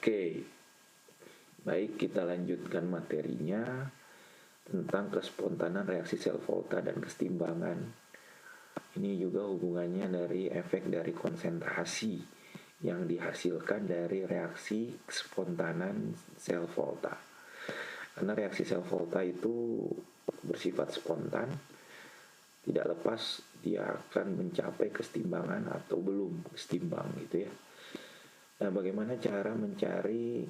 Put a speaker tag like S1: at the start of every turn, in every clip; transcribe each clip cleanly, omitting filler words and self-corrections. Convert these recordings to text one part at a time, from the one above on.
S1: Oke, baik, kita lanjutkan materinya tentang kespontanan reaksi sel volta dan kesetimbangan. Ini juga hubungannya dari efek dari konsentrasi yang dihasilkan dari reaksi spontanan sel volta. Karena reaksi sel volta itu bersifat spontan, tidak lepas dia akan mencapai kesetimbangan atau belum setimbang gitu ya. Nah, bagaimana cara mencari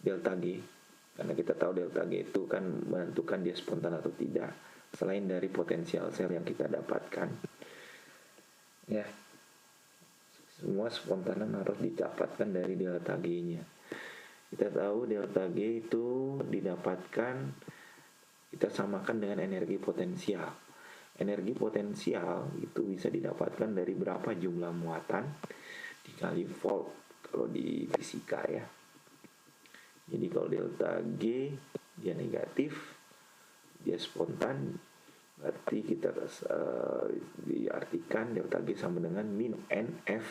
S1: delta G? Karena kita tahu delta G itu kan menentukan dia spontan atau tidak, selain dari potensial sel yang kita dapatkan. Ya, semua spontanan harus didapatkan dari delta G-nya. Kita tahu delta G itu didapatkan, kita samakan dengan energi potensial. Energi potensial itu bisa didapatkan dari berapa jumlah muatan dikali volt kalau di fisika ya. Jadi kalau delta G dia negatif, dia spontan, berarti kita diartikan delta G sama dengan min NF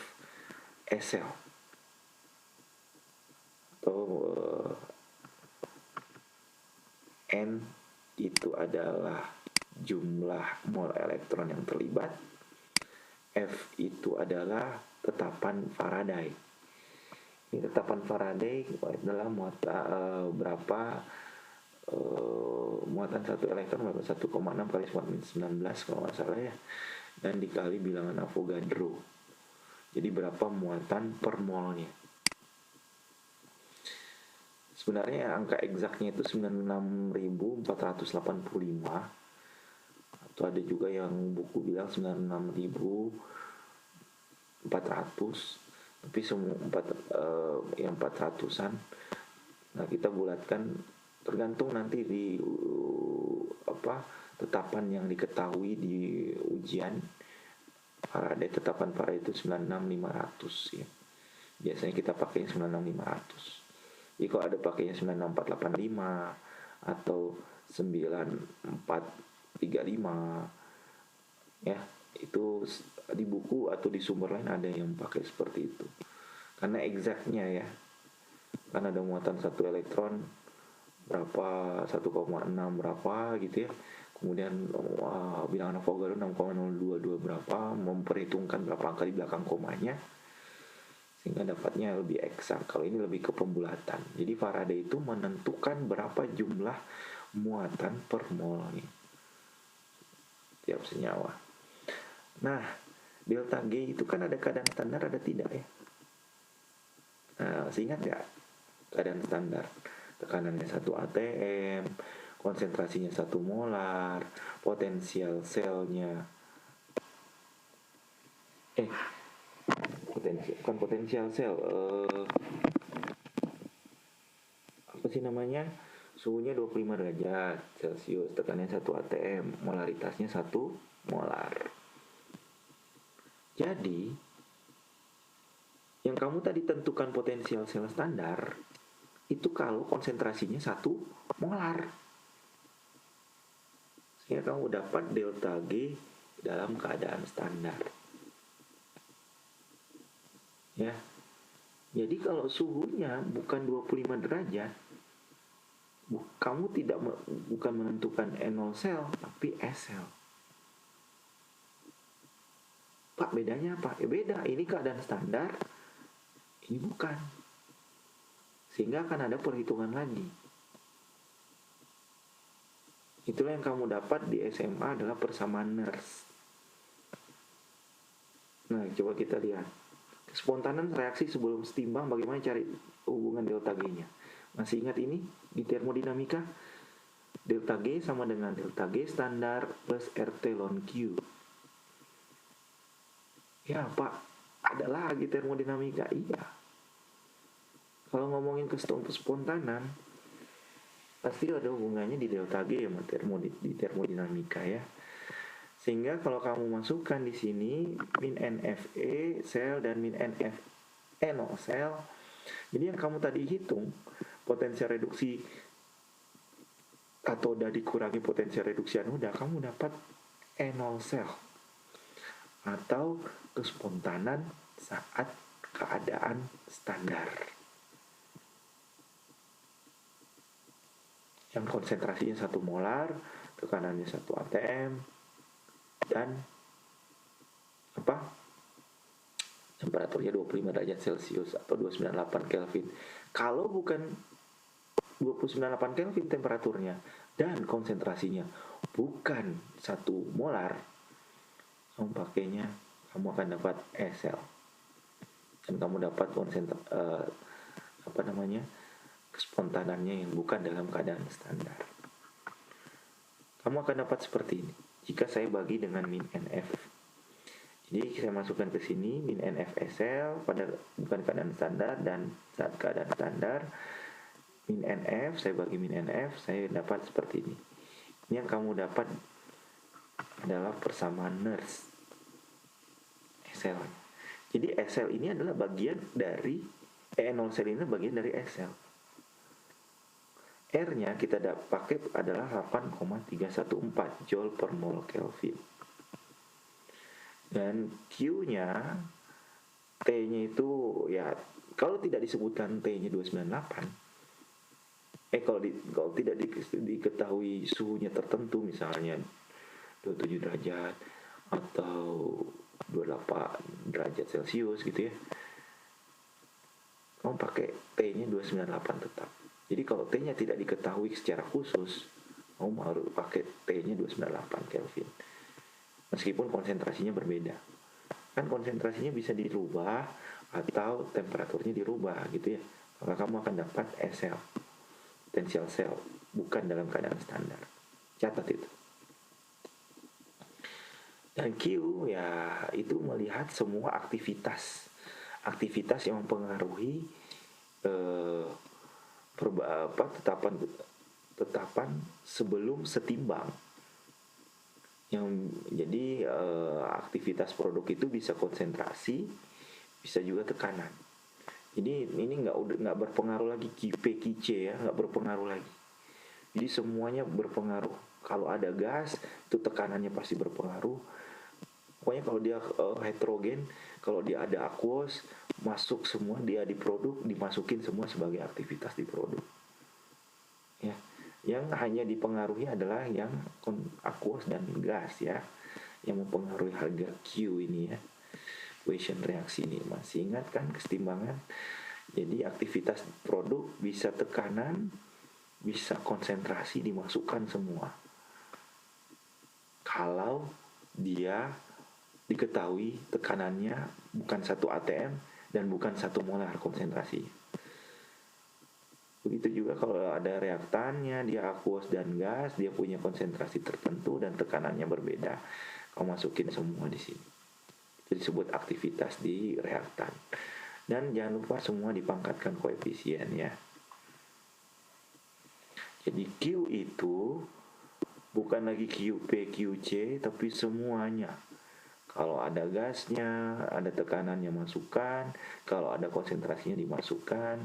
S1: SL atau N itu adalah jumlah mol elektron yang terlibat, F itu adalah tetapan Faraday. Ini tetapan Faraday adalah berapa muatan satu elektron berapa, 1,6 kali 19 kalau nggak salah ya, dan dikali bilangan Avogadro. Jadi berapa muatan per molnya. Sebenarnya angka eksaknya itu 96.485, atau ada juga yang buku bilang 96.400, tapi semua 400-an. Nah, kita bulatkan tergantung nanti di tetapan yang diketahui di ujian. Faraday, tetapan Faraday itu 96.500 ya. Biasanya kita pakai 96.500. Jadi kalau ada pakainya 96485 atau 9435 ya, itu di buku atau di sumber lain ada yang pakai seperti itu. Karena exactnya ya, kan ada muatan satu elektron berapa, 1,6 berapa gitu ya. Kemudian bilangan Avogadro 6,022 berapa, memperhitungkan berapa angka di belakang komanya sehingga dapatnya lebih eksak. Kalau ini lebih ke pembulatan. Jadi Faraday itu menentukan berapa jumlah muatan per molnya tiap senyawa. Nah, delta G itu kan ada keadaan standar, ada tidak ya? Nah, masih ingat nggak keadaan standar? Tekanannya 1 atm, konsentrasinya 1 molar, potensial selnya potensial sel apa sih namanya, suhunya 25 derajat Celcius, tekanannya 1 atm, molaritasnya 1 molar. Jadi yang kamu tadi tentukan potensial sel standar itu kalau konsentrasinya 1 molar, sehingga kamu dapat delta G dalam keadaan standar ya. Jadi kalau suhunya bukan 25 derajat, kamu bukan menentukan N0 sel tapi S sel. Pak, bedanya apa? Ya beda, ini keadaan standar, ini bukan. Sehingga akan ada perhitungan lagi. Itulah yang kamu dapat di SMA adalah persamaan Nernst. Nah, coba kita lihat. Spontanan reaksi sebelum setimbang, bagaimana cari hubungan delta G-nya. Masih ingat ini di termodinamika? Delta G sama dengan delta G standar plus RT ln Q. Ya Pak, ada lagi termodinamika. Iya. Kalau ngomongin kespontanan, pasti ada hubungannya di delta G sama di termodinamika ya. Sehingga kalau kamu masukkan di sini min NFE sel dan min NFNO sel, jadi yang kamu tadi hitung potensial reduksi katoda dikurangi potensial reduksi anoda, kamu dapat N0 sel atau kespontanan saat keadaan standar. Yang konsentrasinya 1 molar, tekanannya 1 atm, dan temperaturnya 25 derajat Celcius atau 298 Kelvin. Kalau bukan 298 Kelvin temperaturnya dan konsentrasinya bukan 1 molar, kamu akan dapat SL. Dan kamu dapat kespontanannya yang bukan dalam keadaan standar. Kamu akan dapat seperti ini jika saya bagi dengan min NF. Jadi saya masukkan ke sini min NF SL pada bukan keadaan standar dan saat keadaan standar. Min NF, saya bagi min NF, saya dapat seperti ini. Ini yang kamu dapat adalah persamaan Nernst SL. Jadi SL ini adalah bagian dari NO sel ini bagian dari SL. R-nya kita pakai adalah 8,314 Joule per mol Kelvin. Dan Q-nya, T-nya itu ya kalau tidak disebutkan T-nya 298, kalau tidak diketahui suhunya tertentu, misalnya 27 derajat atau 28 derajat Celcius gitu ya, kamu pakai T-nya 298 tetap. Jadi kalau T-nya tidak diketahui secara khusus, kamu harus pakai T-nya 298 Kelvin. Meskipun konsentrasinya berbeda. Kan konsentrasinya bisa dirubah atau temperaturnya dirubah gitu ya. Maka kamu akan dapat SL, potential cell, bukan dalam keadaan standar. Catat itu. Dan Q ya itu melihat semua aktivitas yang mempengaruhi tetapan sebelum setimbang. Jadi aktivitas produk itu bisa konsentrasi, bisa juga tekanan. Jadi ini nggak berpengaruh lagi P, QC ya, nggak berpengaruh lagi. Jadi semuanya berpengaruh. Kalau ada gas, itu tekanannya pasti berpengaruh. Pokoknya kalau dia heterogen, kalau dia ada aqueous, masuk semua dia di produk, dimasukin semua sebagai aktivitas di produk. Ya, yang hanya dipengaruhi adalah yang aqueous dan gas ya, yang mempengaruhi harga Q ini ya. Quotient reaksi ini masih ingat kan kesetimbangan? Jadi aktivitas produk bisa tekanan, bisa konsentrasi dimasukkan semua. Kalau dia diketahui tekanannya bukan 1 atm dan bukan 1 molar konsentrasi. Begitu juga kalau ada reaktannya, dia aqueous dan gas, dia punya konsentrasi tertentu dan tekanannya berbeda. Kamu masukin semua di sini. Itu disebut aktivitas di reaktan. Dan jangan lupa semua dipangkatkan koefisien ya. Jadi Q itu bukan lagi QP, QC, tapi semuanya. Kalau ada gasnya, ada tekanannya masukkan, kalau ada konsentrasinya dimasukkan.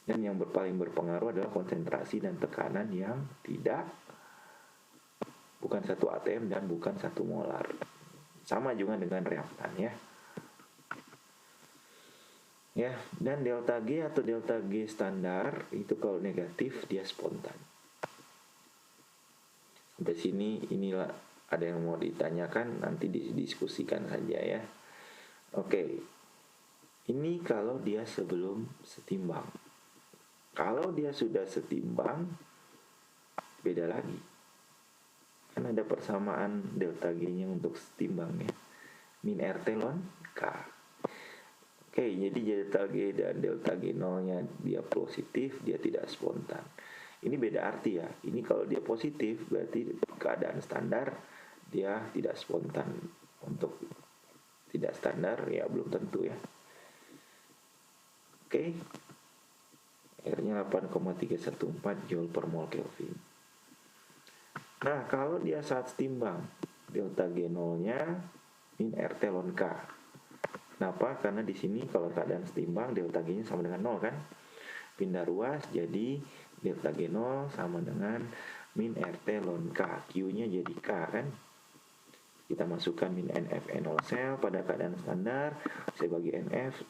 S1: Dan yang paling berpengaruh adalah konsentrasi dan tekanan yang bukan 1 atm dan bukan 1 molar. Sama juga dengan reaktan ya. Ya, dan delta G atau delta G standar itu kalau negatif dia spontan. Sampai sini inilah ada yang mau ditanyakan, nanti didiskusikan saja ya. Oke. Ini kalau dia sebelum setimbang. Kalau dia sudah setimbang, beda lagi. Kan ada persamaan delta G-nya untuk setimbangnya. Min RT ln K. Oke, jadi delta G dan delta G0-nya dia positif, dia tidak spontan. Ini beda arti ya. Ini kalau dia positif berarti keadaan standar, dia tidak spontan. Untuk tidak standar ya belum tentu ya. Oke. R-nya 8,314 Joule per mol Kelvin. Nah, kalau dia saat setimbang, delta G0-nya min RT ln K. Kenapa? Karena di sini kalau keadaan setimbang delta G-nya sama dengan 0 kan? Pindah ruas jadi delta G0 sama dengan min RT ln K. Q-nya jadi K kan? Kita masukkan min NF NO sel pada keadaan standar, saya bagi NF,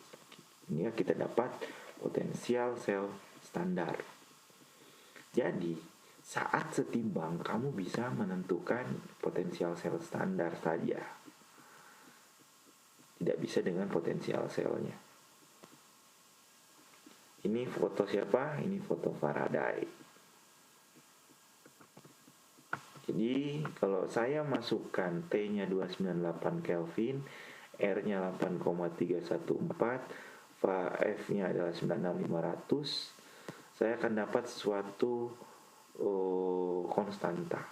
S1: ini ya kita dapat potensial sel standar. Jadi saat setimbang kamu bisa menentukan potensial sel standar saja, tidak bisa dengan potensial selnya. Ini foto siapa? Ini foto Faraday. Jadi kalau saya masukkan T-nya 298 Kelvin, R-nya 8,314, F-nya adalah 96500, saya akan dapat suatu konstanta.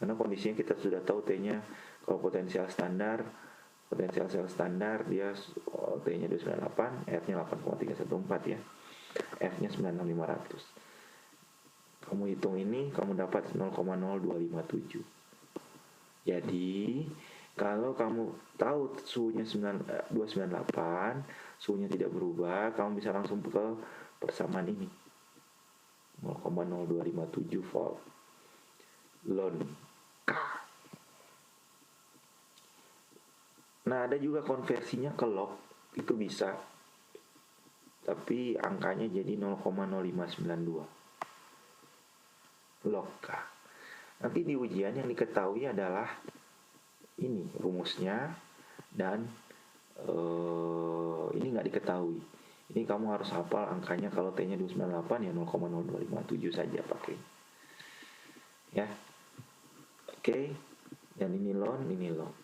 S1: Karena kondisinya kita sudah tahu T-nya, kalau potensial sel standar dia T-nya 298, R-nya 8,314 ya. F-nya 96500. Kamu hitung ini, kamu dapat 0,0257. Jadi, kalau kamu tahu suhunya 298, suhunya tidak berubah, kamu bisa langsung ke persamaan ini. 0,0257 volt. Ln K. Nah, ada juga konversinya ke log, itu bisa. Tapi angkanya jadi 0,0592. Log K. Nanti di ujian yang diketahui adalah ini rumusnya, dan ini nggak diketahui. Ini kamu harus hafal angkanya. Kalau T-nya 298 ya 0,0257 saja pakai. Ya. Oke. Dan ini ln, ini log.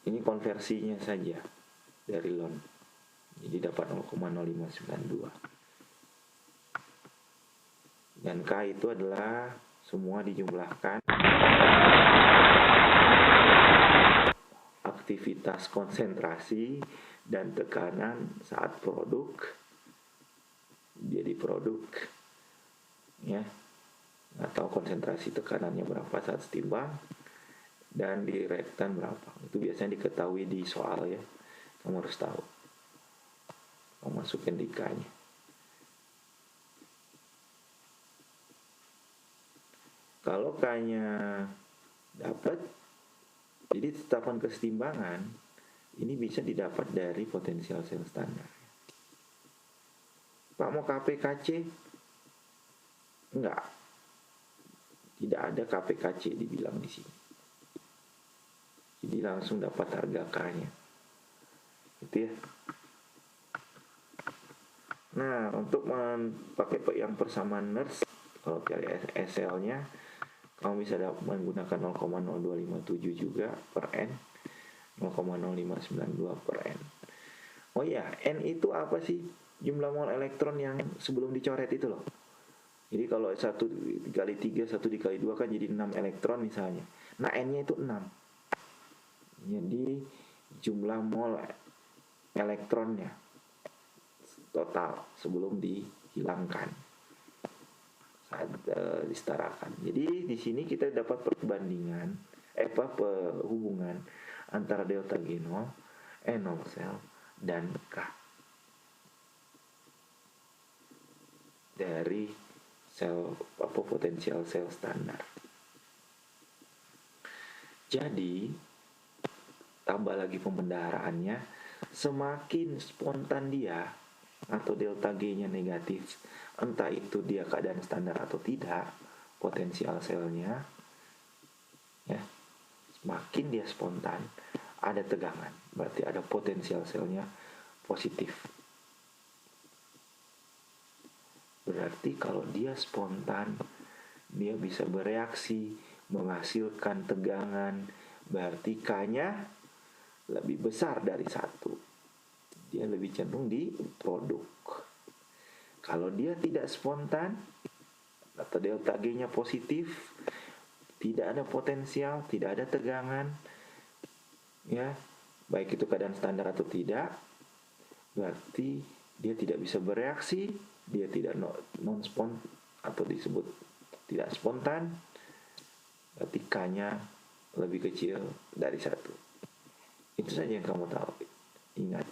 S1: Ini konversinya saja dari ln. Jadi dapat 0,0592. Dan K itu adalah semua dijumlahkan aktivitas konsentrasi dan tekanan saat produk jadi produk ya, atau konsentrasi tekanannya berapa saat setimbang dan di reaktan berapa. Itu biasanya diketahui di soal ya, kamu harus tahu. Kamu masukin di K-nya. Kalau K-nya dapat, jadi tetapan kesetimbangan ini bisa didapat dari potensial sel standar. Pak mau KPKC? Enggak. Tidak ada KPKC dibilang di sini. Jadi langsung dapat harga K-nya. Gitu ya. Nah, untuk pakai yang persamaan Nernst, kalau cari SL-nya, kamu bisa menggunakan 0,0257 juga per N, 0,0592 per N. Oh ya, N itu apa sih? Jumlah mol elektron yang sebelum dicoret itu loh. Jadi kalau 1 dikali 3, 1 dikali 2 kan jadi 6 elektron misalnya. Nah, N-nya itu 6. Jadi jumlah mol elektronnya total sebelum dihilangkan saat disetarakan. Jadi di sini kita dapat perbandingan hubungan antara delta G0, NO sel dan K dari sel potensial sel standar. Jadi tambah lagi pembendaharaannya, semakin spontan dia atau delta G-nya negatif, entah itu dia keadaan standar atau tidak, potensial selnya ya, semakin dia spontan, ada tegangan, berarti ada potensial selnya positif. Berarti kalau dia spontan, dia bisa bereaksi, menghasilkan tegangan, berarti K-nya lebih besar dari 1. Dia lebih cenderung di produk. Kalau dia tidak spontan atau delta G-nya positif, tidak ada potensial, tidak ada tegangan, ya, baik itu keadaan standar atau tidak, berarti dia tidak bisa bereaksi, dia tidak non-spontan atau disebut tidak spontan, berarti K-nya lebih kecil dari 1. Itu saja yang kamu tahu. Ingat,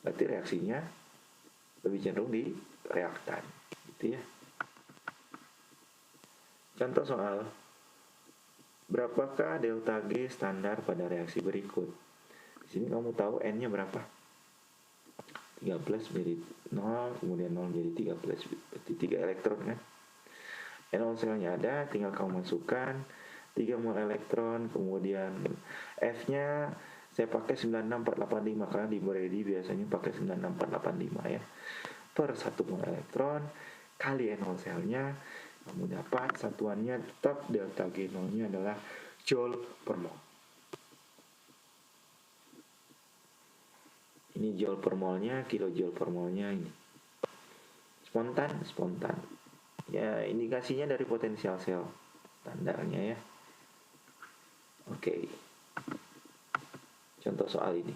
S1: berarti reaksinya lebih cenderung di reaktan, gitu ya. Contoh soal, berapakah delta G standar pada reaksi berikut? Di sini kamu tahu N-nya berapa? 13 menjadi 0, kemudian 0 menjadi 13, berarti 3 elektron kan? N0 selnya ada, tinggal kamu masukkan 3 mol elektron, kemudian F-nya saya pakai 96485 karena di Brady biasanya pakai 96485 ya. Per 1 mol elektron kali N0 selnya, kamu dapat satuannya tetap delta G0 nya adalah joule per mol. Ini joule per molnya, kilojoule per molnya ini. Spontan. Ya, indikasinya dari potensial sel standarnya ya. Oke. Contoh soal ini.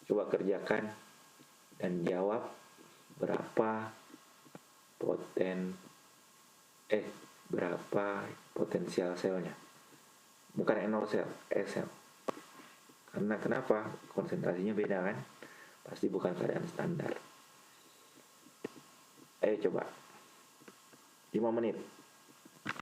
S1: Coba kerjakan dan jawab berapa potensial selnya. Bukan N0 sel, sel. Karena kenapa? Konsentrasinya beda kan? Pasti bukan keadaan standar. Ayo coba. 5 menit.